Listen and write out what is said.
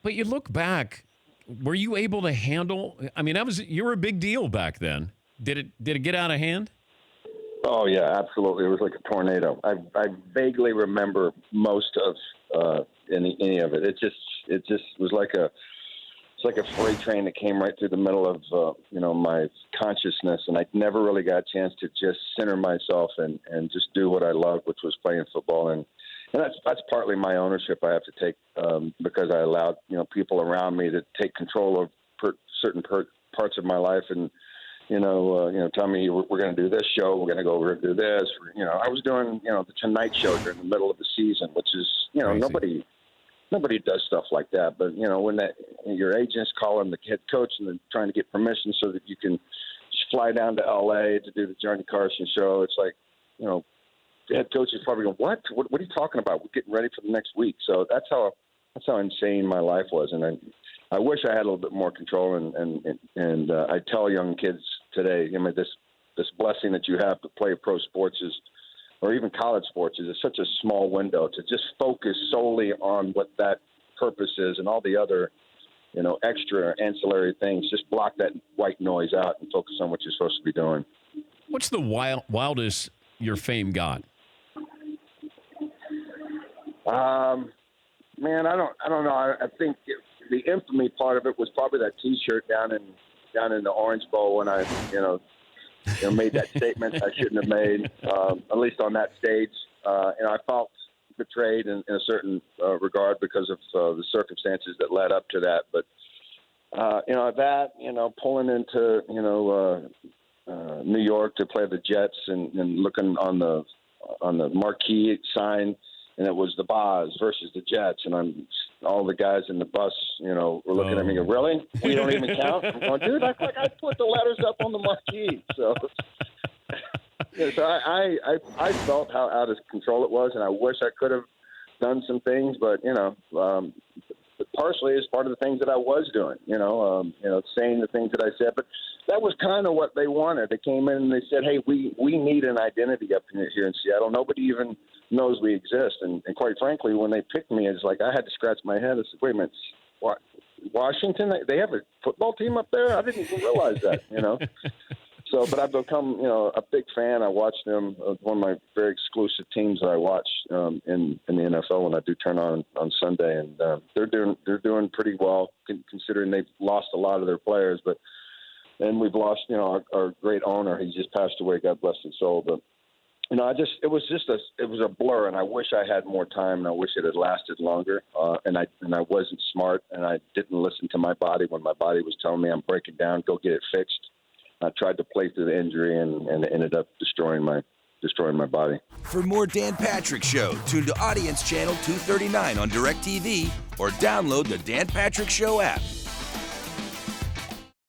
But you look back, were you able to handle? I mean, you were a big deal back then. Did it get out of hand? Oh yeah, absolutely. It was like a tornado. I vaguely remember most of any of it. It just was like a freight train that came right through the middle of my consciousness, and I never really got a chance to just center myself and just do what I loved, which was playing football. And that's partly my ownership I have to take because I allowed people around me to take control of certain parts of my life and tell me we're going to do this show, we're going to go over and do this. I was doing the Tonight Show during the middle of the season, which is Crazy. nobody does stuff like that. But when your agent's calling the head coach and then trying to get permission so that you can fly down to L.A. to do the Johnny Carson show, it's like the head coach is probably going, what are you talking about? We're getting ready for the next week. So that's how insane my life was, and I wish I had a little bit more control. And I tell young kids today, this blessing that you have to play pro sports or even college sports is such a small window to just focus solely on what that purpose is, and all the other extra ancillary things. Just block that white noise out and focus on what you're supposed to be doing. What's the wildest your fame got? Man, I don't know. I think the infamy part of it was probably that T-shirt down in the Orange Bowl when I made that statement I shouldn't have made, at least on that stage. I felt betrayed in a certain regard because of the circumstances that led up to that. But pulling into New York to play the Jets and looking on the marquee sign, and it was the Boz versus the Jets, and all the guys in the bus, were looking at me and go, really? We don't even count? I'm going, dude, I put the letters up on the marquee. So, so I felt how out of control it was, and I wish I could have done some things, but, partially as part of the things that I was doing, saying the things that I said. But that was kind of what they wanted. They came in and they said, hey, we need an identity up here in Seattle. Nobody even knows we exist. And quite frankly, when they picked me, it's like I had to scratch my head and say, wait a minute, what, Washington, they have a football team up there? I didn't even realize that, So, but I've become, a big fan. I watch them. One of my very exclusive teams that I watch in the NFL when I do turn on Sunday, and they're doing pretty well considering they've lost a lot of their players. And we've lost, our great owner. He just passed away. God bless his soul. But it was a blur, and I wish I had more time, and I wish it had lasted longer. And I wasn't smart, and I didn't listen to my body when my body was telling me I'm breaking down. Go get it fixed. I tried to play through the injury and it ended up destroying my body. For more Dan Patrick Show, tune to Audience Channel 239 on DirecTV or download the Dan Patrick Show app.